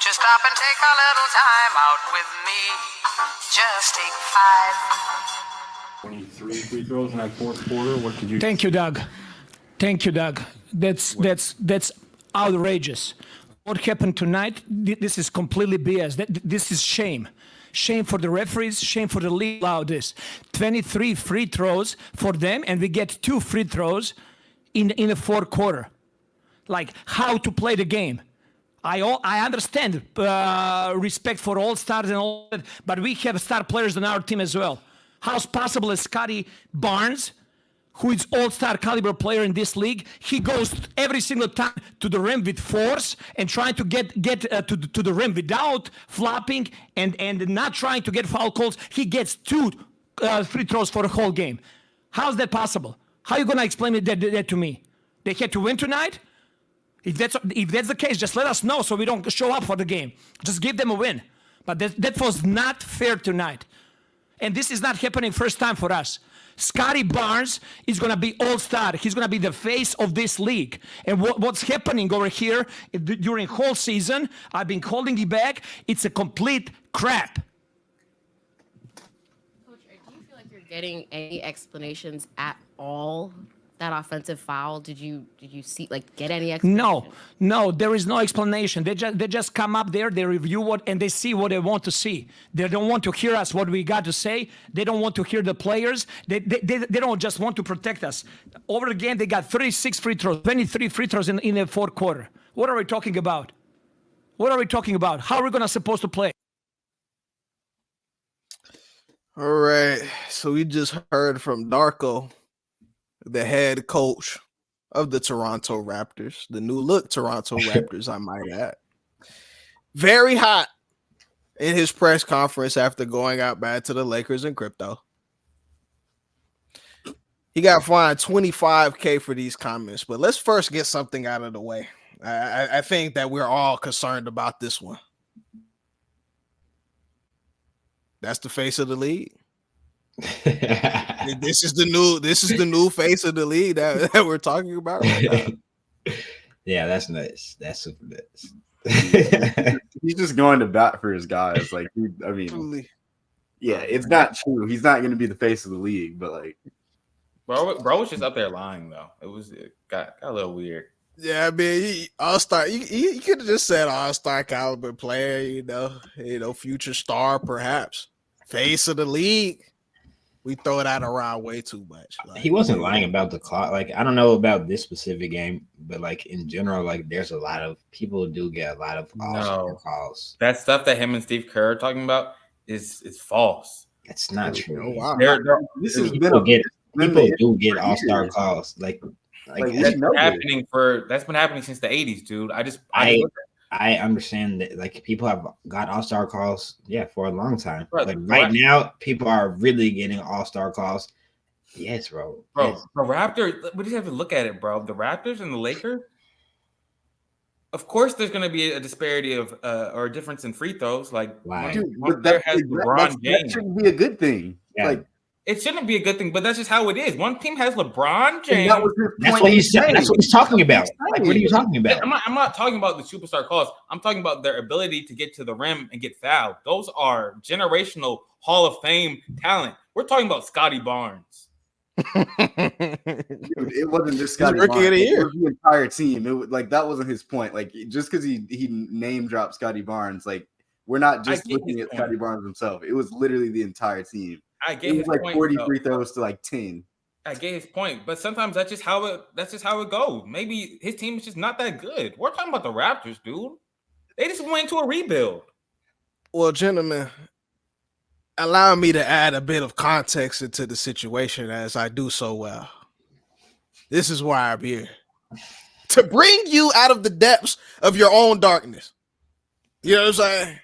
you stop and take a little time out with me? Just take 5. 23 free throws in that fourth quarter. What did you? Thank you, Doug. That's outrageous. What happened tonight? This is completely BS. This is shame. Shame for the referees. Shame for the league. Allow this. 23 free throws for them, and we get 2 free throws in the fourth quarter. Like how to play the game. I understand respect for all stars and all that, but we have star players on our team as well. How's possible that Scotty Barnes, who is all-star caliber player in this league, he goes every single time to the rim with force and trying to get to the rim without flopping and not trying to get foul calls. He gets 2 free throws for the whole game. How's that possible? How are you going to explain that to me? They had to win tonight? If that's the case, just let us know so we don't show up for the game. Just give them a win. But that was not fair tonight. And this is not happening first time for us. Scotty Barnes is going to be all-star. He's going to be the face of this league. And what's happening over here during whole season, I've been holding it back. It's a complete crap. Coach, do you feel like you're getting any explanations at all? That offensive foul, did you see, like, get any explanation? No, there is no explanation. They just come up there, they review and they see what they want to see. They don't want to hear us what we got to say. They don't want to hear the players. They don't just want to protect us. Over the game, they got 36 free throws, 23 free throws in the fourth quarter. What are we talking about? How are we supposed to play? All right, so we just heard from Darko, the head coach of the Toronto Raptors, the new look Toronto Raptors, I might add. Very hot in his press conference after going out bad to the Lakers in crypto. He got fined $25K for these comments, but let's first get something out of the way. I think that we're all concerned about this one. That's the face of the league. This is the new face of the league that we're talking about right now. Yeah, that's nuts. That's super nuts. He's just going to bat for his guys. Like, Truly. Yeah, it's not true. He's not going to be the face of the league, but like, bro was just up there lying though. It got a little weird. Yeah, I mean, he all-star. He could have just said all-star caliber player. You know, future star perhaps. Face of the league. We throw that around way too much. Like, he wasn't lying about the clock. Like, I don't know about this specific game, but like in general, like there's a lot of people do get a lot of calls. That stuff that him and Steve Kerr are talking about is false. It's not true. Oh, wow. People do get all-star calls. Like that's been happening since the 80s, dude. I understand that, like, people have got all-star calls, for a long time. Bro, like right now, people are really getting all-star calls. Yes, bro. The Raptors. We just have to look at it, bro. The Raptors and the Lakers. Of course, there's going to be a disparity of or a difference in free throws. Like, but that shouldn't be a good thing. Yeah. Like, it shouldn't be a good thing, but that's just how it is. One team has LeBron James. That's what he's saying. That's what he's talking about. Like, what are you talking about? I'm not talking about the superstar calls. I'm talking about their ability to get to the rim and get fouled. Those are generational Hall of Fame talent. We're talking about Scotty Barnes. Dude, it wasn't just Scotty Rookie Barnes. of the year. It was the entire team. It was, like, that wasn't his point. Like, just because he name dropped Scotty Barnes, like, we're not just looking at Scotty Barnes himself. It was literally the entire team. I get his like point, 43 throws to like 10. I get his point, but sometimes that's just how it goes. Maybe his team is just not that good. We're talking about the Raptors, dude. They just went into a rebuild. Well, gentlemen, allow me to add a bit of context into the situation as I do so well. This is why I'm here. To bring you out of the depths of your own darkness. You know what I'm saying?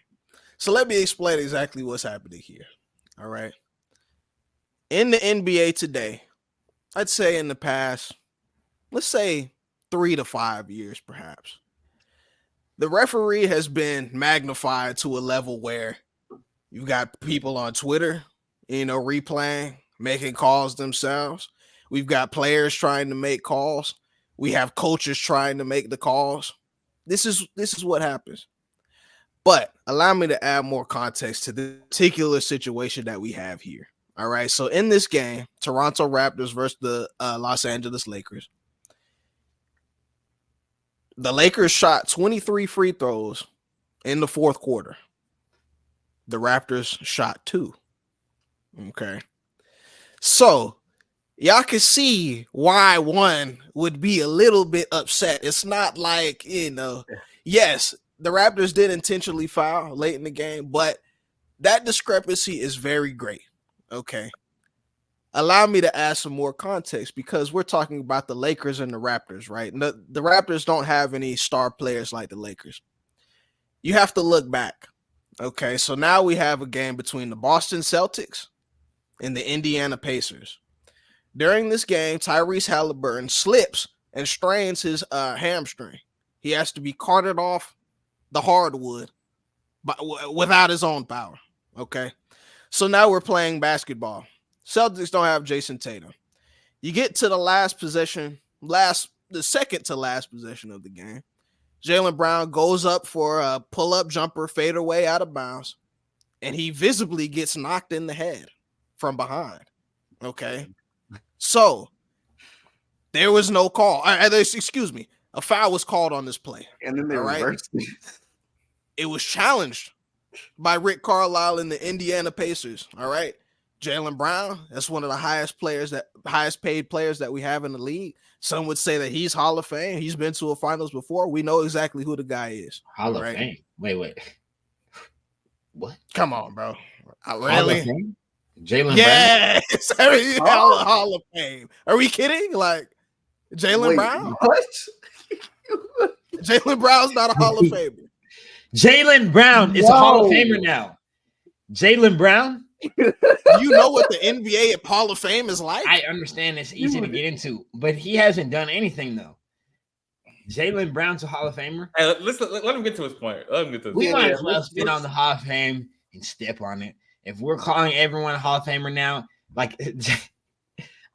So let me explain exactly what's happening here. All right. In the NBA today, I'd say in the past, let's say 3 to 5 years, perhaps, the referee has been magnified to a level where you got people on Twitter, replaying, making calls themselves. We've got players trying to make calls. We have coaches trying to make the calls. This is what happens. But allow me to add more context to the particular situation that we have here. All right. So in this game, Toronto Raptors versus the Los Angeles Lakers. The Lakers shot 23 free throws in the fourth quarter. The Raptors shot 2. Okay. So y'all can see why one would be a little bit upset. It's not like, yes, the Raptors did intentionally foul late in the game, but that discrepancy is very great. Okay. Allow me to add some more context because we're talking about the Lakers and the Raptors, right? The Raptors don't have any star players like the Lakers. You have to look back. Okay, so now we have a game between the Boston Celtics and the Indiana Pacers. During this game, Tyrese Halliburton slips and strains his hamstring. He has to be carted off the hardwood without his own power. Okay, so now we're playing basketball. Celtics don't have Jason Tatum. You get to the last possession, the second to last possession of the game. Jaylen Brown goes up for a pull-up jumper fadeaway out of bounds, and he visibly gets knocked in the head from behind. Okay, so there was no call. Excuse me, a foul was called on this play, and then they reversed it. It was challenged by Rick Carlisle and the Indiana Pacers. All right. Jaylen Brown, that's one of the highest paid players that we have in the league. Some would say that he's Hall of Fame. He's been to a finals before. We know exactly who the guy is. Hall of Fame. Wait. What? Come on, bro. Really? Jaylen yes. Brown? Hall of Fame. Are we kidding? Like Jaylen Brown? What? Jaylen Brown's not a Hall of Famer. Jaylen Brown is a Hall of Famer now. Jaylen Brown? You know what the NBA Hall of Fame is like? I understand it's easy to get into, but he hasn't done anything though. Jaylen Brown's a Hall of Famer. Hey, let him get to his point. We might as well spit on the Hall of Fame and step on it. If we're calling everyone a Hall of Famer now, like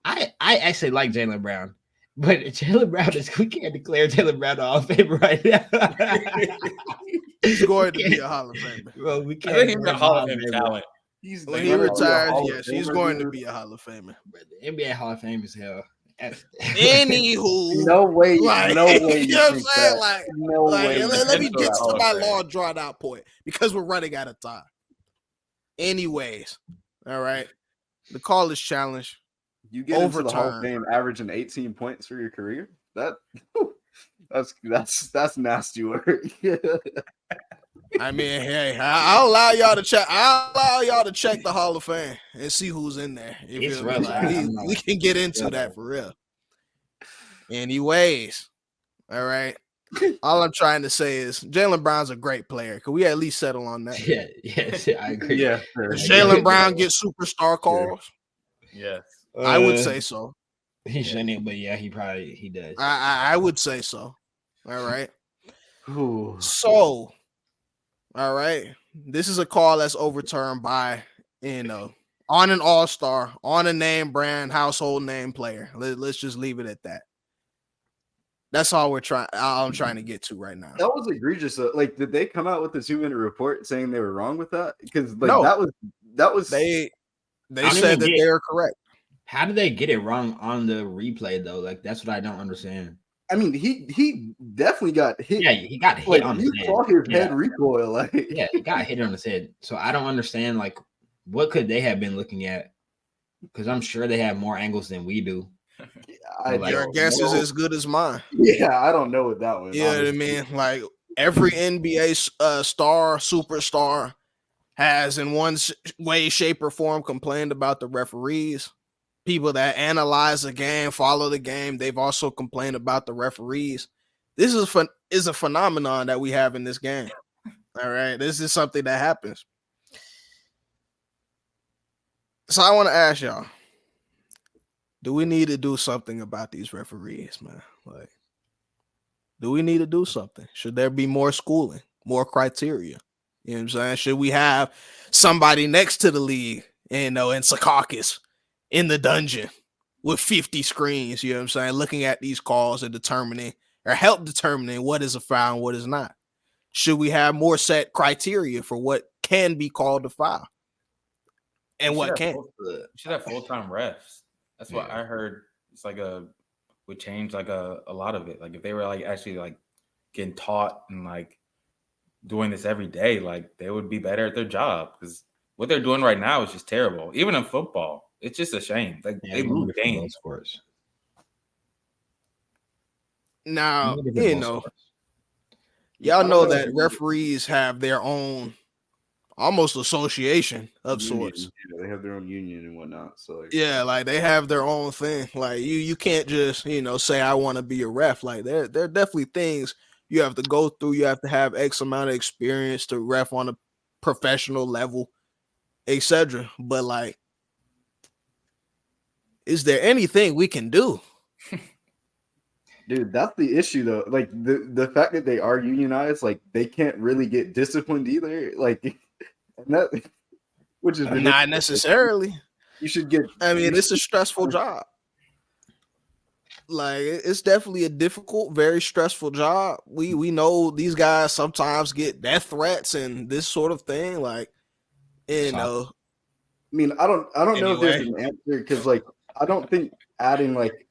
I actually like Jaylen Brown, but Jaylen Brown we can't declare Jaylen Brown a Hall of Famer right now. He's going to be a Hall of Famer. Well, we can't. I think he's a Hall of Fame talent. When he retires, yes, he's going to be a Hall of Famer. But the NBA Hall of Fame is hell. Anywho, no way, no way. You know what I'm saying? No way. Let me get to my long drawn out point because we're running out of time. Anyways, all right. The call is challenged. You get into the Hall of Fame averaging 18 points for your career. That's nasty work. I mean, hey, I'll allow y'all to check. I'll allow y'all to check the Hall of Fame and see who's in there. It's we can get into that for real. Anyways, all right. All I'm trying to say is Jaylen Brown's a great player. Can we at least settle on that? Yes, I agree. Yeah, does Jaylen Brown get superstar calls? Yes, I would say so. He shouldn't, but yeah, he does. I would say so. All right. Ooh. So. All right. This is a call that's overturned by, on an all-star, on a name brand, household name player. Let's just leave it at that. That's all I'm trying to get to right now. That was egregious. Like, did they come out with a 2-minute report saying they were wrong with that? Because no. that was they said that they are correct. How did they get it wrong on the replay though? Like that's what I don't understand. I mean, he definitely got hit. Yeah, he got hit on his head. You saw his head recoil. Like, yeah, he got hit on his head. So I don't understand, like, what could they have been looking at? Because I'm sure they have more angles than we do. Your guess is as good as mine. Yeah, I don't know what that was. You know what I mean? Like, every NBA superstar has in one way, shape, or form complained about the referees. People that analyze the game, follow the game, they've also complained about the referees. This is a phenomenon that we have in this game. All right, this is something that happens. So I want to ask y'all, do we need to do something about these referees, man? Like, do we need to do something? Should there be more schooling, more criteria? You know what I'm saying? Should we have somebody next to the league, in Secaucus, in the dungeon with 50 screens, you know what I'm saying, looking at these calls and help determining what is a foul and what is not. should we have more set criteria for what can be called a foul and You what should have can't? You should have full-time refs. That's what Yeah. I heard. It's like would change like a lot of it. Like if they were like actually like getting taught and like doing this every day, like they would be better at their job, because what they're doing right now is just terrible. Even in football, it's just a shame. Like Yeah, they it's lose good for both games. sports. Now, Good for both sports. y'all I don't know know that if- referees have their own almost association of Union, sorts. yeah, they have their own union and whatnot. So like, Yeah, like they have their own thing. Like you can't just, say I want to be a ref. Like there are definitely things you have to go through. You have to have X amount of experience to ref on a professional level, etc. But like, is there anything we can do? dude, that's the issue though. Like the fact that they are unionized, like they can't really get disciplined either. Like, and that, which is Not ridiculous. necessarily. You should get. I mean, you it's a stressful job. Like it's definitely a difficult, very stressful job. We know these guys sometimes get death threats and this sort of thing. Like, I mean, I don't know if there's Anyway. an answer, because like I don't think adding like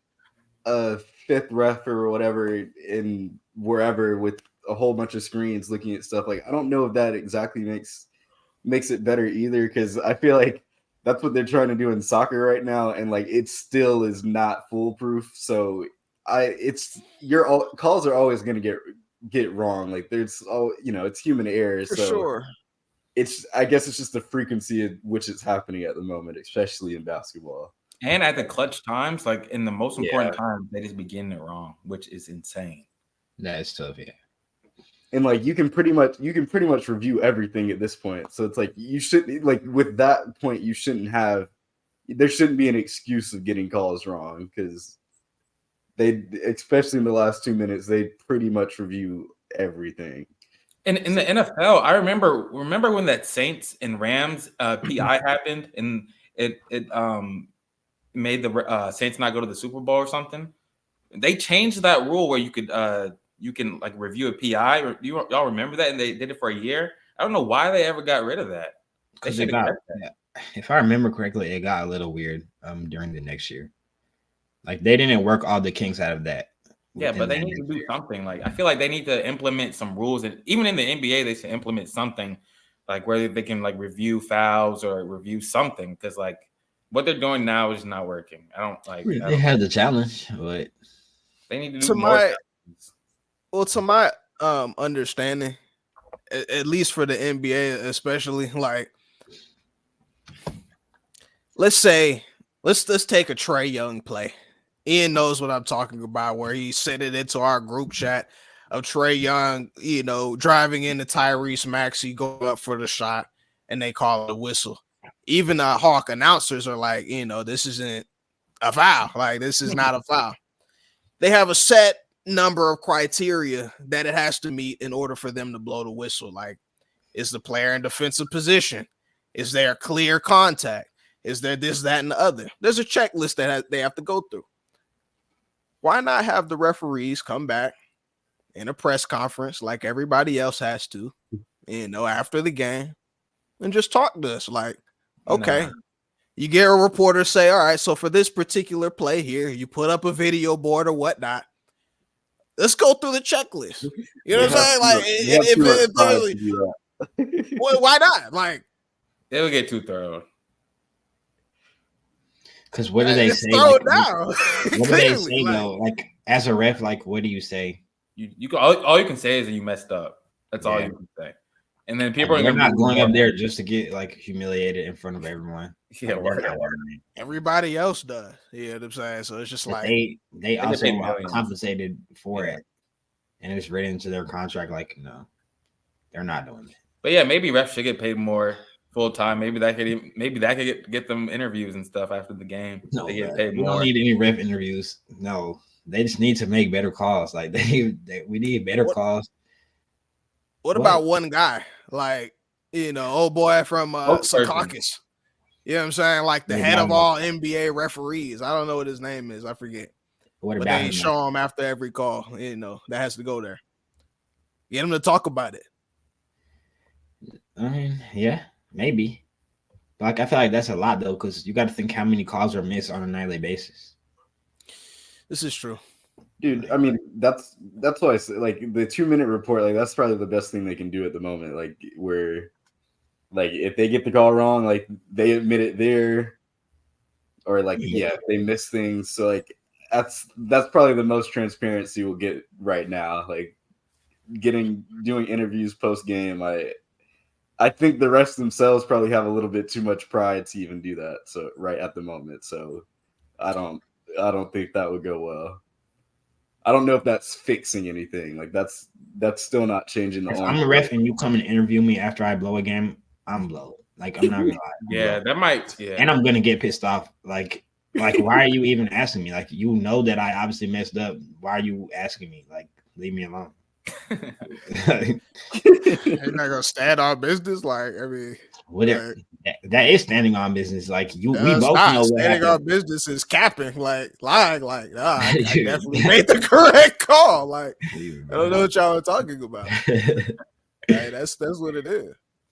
a fifth ref or whatever in wherever with a whole bunch of screens looking at stuff, like I don't know if that exactly makes it better either, because I feel like that's what they're trying to do in soccer right now, and like it still is not foolproof. So your calls are always going to get wrong. Like there's it's human error. for So sure. I guess it's just the frequency at which it's happening at the moment, especially in basketball. And at the clutch times, like in the most important times, they just be getting it wrong, which is insane. That's tough, yeah. And like you can pretty much review everything at this point. So it's like you shouldn't, like with that point, there shouldn't be an excuse of getting calls wrong, because they, especially in the last 2 minutes, they pretty much review everything. And in the NFL, I remember when that Saints and Rams PI happened, and it made the Saints not go to the Super Bowl or something. They changed that rule where you can like review a PI. Or y'all remember that? And they did it for a year. I don't know why they ever got rid of that. They should have kept that. If I remember correctly, it got a little weird during the next year. Like they didn't work all the kinks out of that. Yeah, but they need to do something. Like I feel like they need to implement some rules, and even in the NBA, they should implement something like where they can like review fouls or review something, because like what they're doing now is not working. They had the challenge, but they need to do more. To my understanding, at least for the NBA, especially, like let's take a Trae Young play. Ian knows what I'm talking about, where he sent it into our group chat of Trae Young, driving into Tyrese Maxey, go up for the shot, and they call it a whistle. Even the Hawk announcers are like, this isn't a foul. Like, this is not a foul. They have a set number of criteria that it has to meet in order for them to blow the whistle. Like, is the player in defensive position? Is there clear contact? Is there this, that, and the other? There's a checklist that they have to go through. Why not have the referees come back in a press conference like everybody else has to, after the game, and just talk to us? Like, okay, you get a reporter say, all right, so for this particular play here, you put up a video board or whatnot. Let's go through the checklist. You know what I'm saying? Like, why not? Like, they would get too thorough. Because what do they say? Throw it down. What do they say though? Like as a ref, like what do you say? You all you can say is that you messed up. That's all you can say. And then people are not going up there just to get like humiliated in front of everyone. Yeah, everybody else does. You know what I'm saying? So it's just like they also are compensated for it, and it's written into their contract. Like no, they're not doing it. But yeah, maybe refs should get paid more full time. Maybe that could get them interviews and stuff after the game. No, they get paid we more. don't need any ref interviews. No, they just need to make better calls. Like we need better calls. What about one guy, like old boy from Secaucus? You know what I'm saying? Like the head of all NBA referees. I don't know what his name is. I forget. What but about they show him after every call. That has to go there. Get him to talk about it. I mean, yeah, maybe. Like, I feel like that's a lot though, because you got to think how many calls are missed on a nightly basis. This is true. Dude, I mean, that's why I say, like, the 2-minute report, like, that's probably the best thing they can do at the moment. Like, where, like, if they get the call wrong, like, they admit it there, or like, if they miss things. So, like, that's probably the most transparency we'll get right now. Like, doing interviews post game. I think the refs themselves probably have a little bit too much pride to even do that. So right at the moment, so I don't think that would go well. I don't know if that's fixing anything. Like that's still not changing the. If I'm a ref and you come and interview me after I blow a game, I'm blow. Like, I'm not gonna lie. Yeah, that might. Yeah, and I'm gonna get pissed off. Like why are you even asking me? Like, you know that I obviously messed up. Why are you asking me? Like, leave me alone. You're not gonna stand on business. Like, I mean, whatever. That is standing on business. Like, we both not. know what standing happened. on business is capping, like lying, like I definitely made the correct call. Like, I don't know what y'all are talking about. Like, that's what it is.